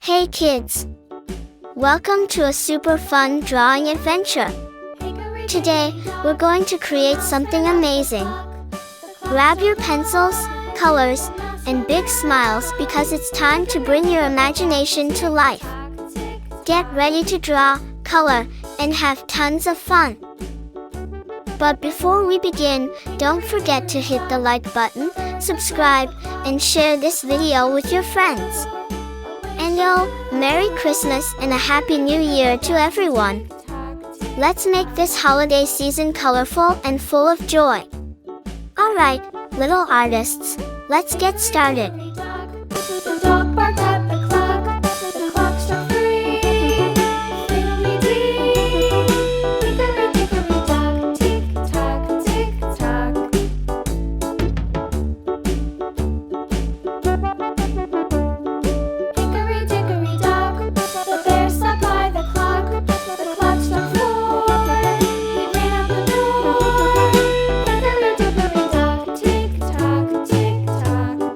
Hey kids! Welcome to a super fun drawing adventure. Today, we're going to create something amazing. Grab your pencils, colors, and big smiles because it's time to bring your imagination to life. Get ready to draw, color, and have tons of fun. But before we begin, don't forget to hit the like button, subscribe, and share this video with your friends. And Merry Christmas and a Happy New Year to everyone. Let's make this holiday season colorful and full of joy. Alright, little artists, let's get started. The dog barked at the clock struck 3. Fiddly-dee, hickory-dickory-dock, tick-tock, tick-tock. Hickory-dickory-dock, the bear sat by the clock struck 4. He ran out the door. Hickory-dickory-dock, tick-tock, tick-tock.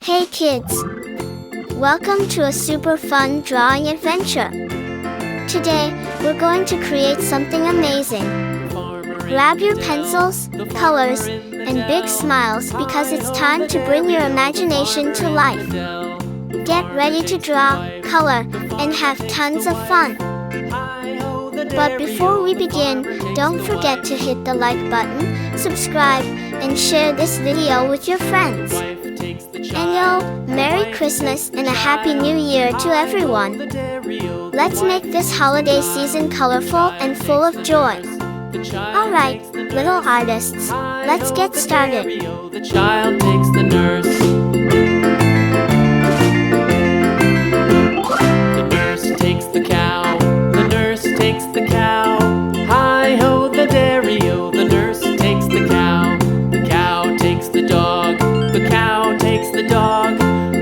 Hey kids! Welcome to a super fun drawing adventure. Today, we're going to create something amazing. Grab your pencils, colors, and big smiles because it's time to bring your imagination to life. Get ready to draw, color, and have tons of fun. But before we begin, don't forget to hit the like button, subscribe, and share this video with your friends. And yo, Merry Christmas and a Happy New Year to everyone. Let's make this holiday season colorful and full of joy. Alright, little artists, let's get started. The child takes the nurse. The nurse takes the cow. The nurse takes the cow. Hi-ho, the dairy-o. The nurse takes the cow. The cow takes the dog. The cow takes the dog.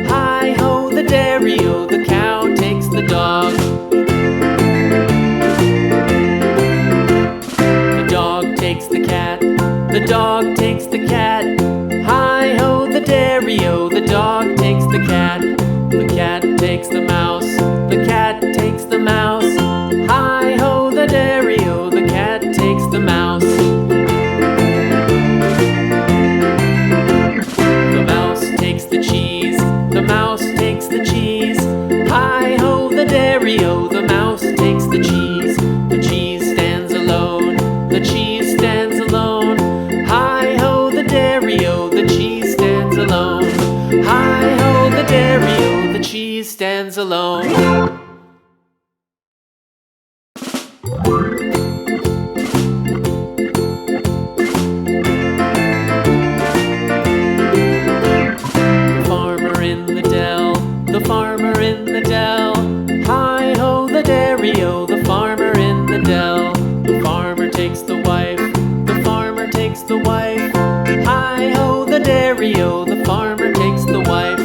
Hi-ho, the dairy-o. The cow takes the dog. The dog takes the cat. The dog takes the cat. Hi-ho, the dairy-o. The dog takes the cat. The cat takes the mouse. The cat takes the mouse. Hi-ho, the dairy-o. The cat takes the mouse. The mouse takes the cheese. The mouse takes the cheese. Hi-ho, the dairy-o. The mouse takes the cheese. The cheese stands alone. The cheese stands alone. Hi-ho, the dairy-o. The cheese stands alone. Hi-ho, the dairy-o. The cheese stands alone. The farmer in the dell. Hi-ho, the dairy-o. The farmer in the dell. The farmer takes the wife. The farmer takes the wife. Hi-ho, the dairy-o. The farmer takes the wife.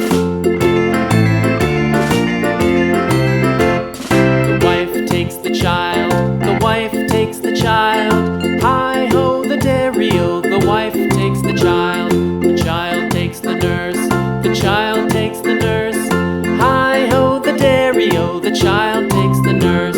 The wife takes the child. The wife takes the child. Hi-ho, the dairy-o. The wife takes the child. The child takes the nurse. The child takes the nurse. Hi-ho, the dairy-o. The child takes the nurse.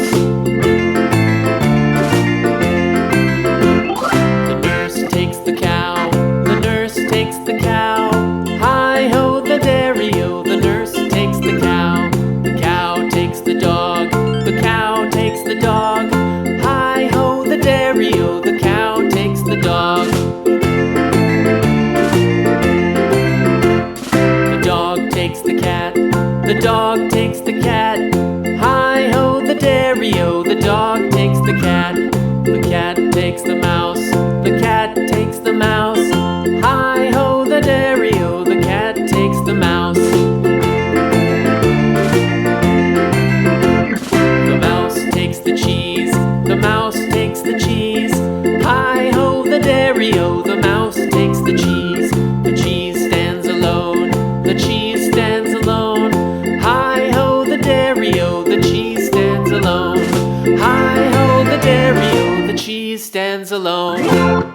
The nurse takes the cow. The nurse takes the cow. Hi-ho, the dairy-o. The nurse takes the cow. The cow takes the dog. The cow takes the dog. Hi-ho, the dairy-o. The cow takes the dog. The dog takes the cat. The dog takes the cat. Hi-ho, the dairy-o. The dog takes the cat. The cat takes the mouse. The cat takes the mouse. Hi-ho, the dairy-o. The cat takes the mouse. The mouse takes the cheese. The mouse takes the cheese. Hi-ho, the dairy-o. The mouse takes the cheese. The cheese stands alone. The cheese stands alone. Hi-ho, the dairy-o. The cheese stands alone. Hi-ho, the dairy-o. The cheese stands alone.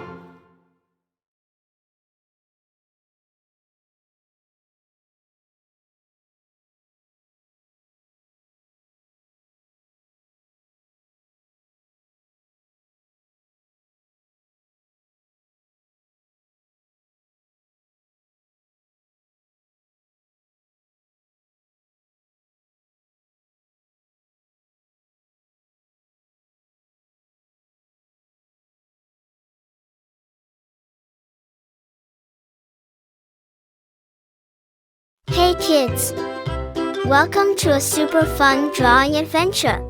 Hey kids! Welcome to a super fun drawing adventure.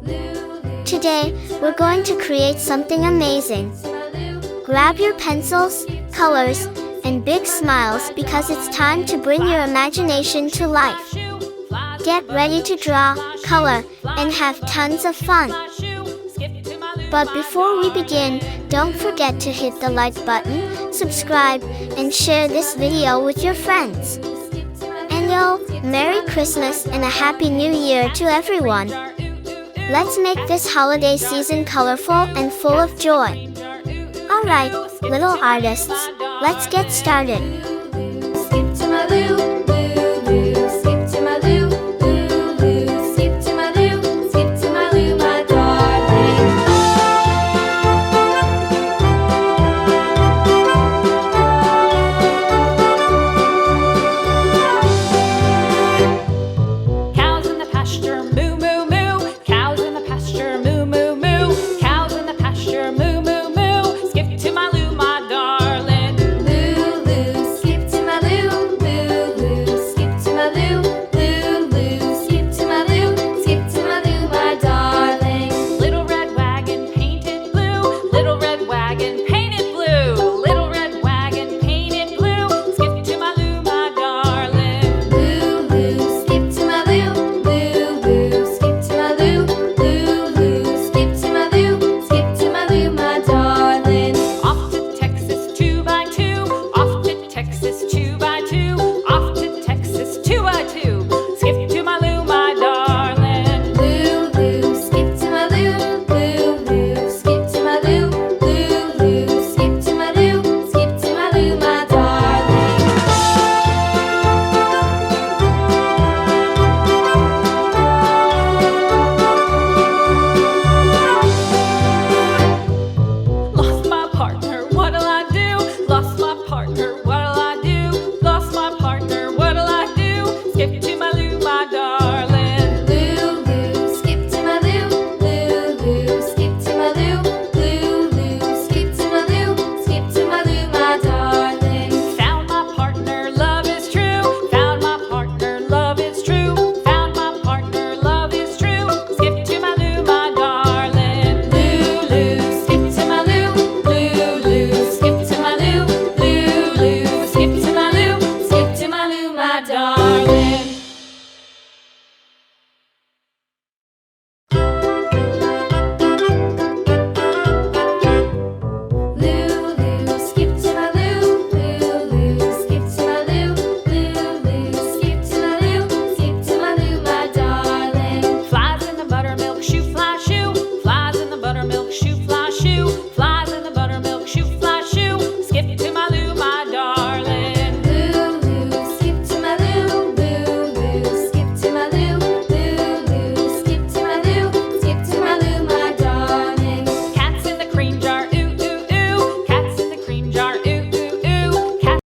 Today, we're going to create something amazing. Grab your pencils, colors, and big smiles because it's time to bring your imagination to life. Get ready to draw, color, and have tons of fun. But before we begin, don't forget to hit the like button, subscribe, and share this video with your friends. And yo, Merry Christmas and a Happy New Year to everyone. Let's make this holiday season colorful and full of joy. Alright, little artists, let's get started. Skip to my loo.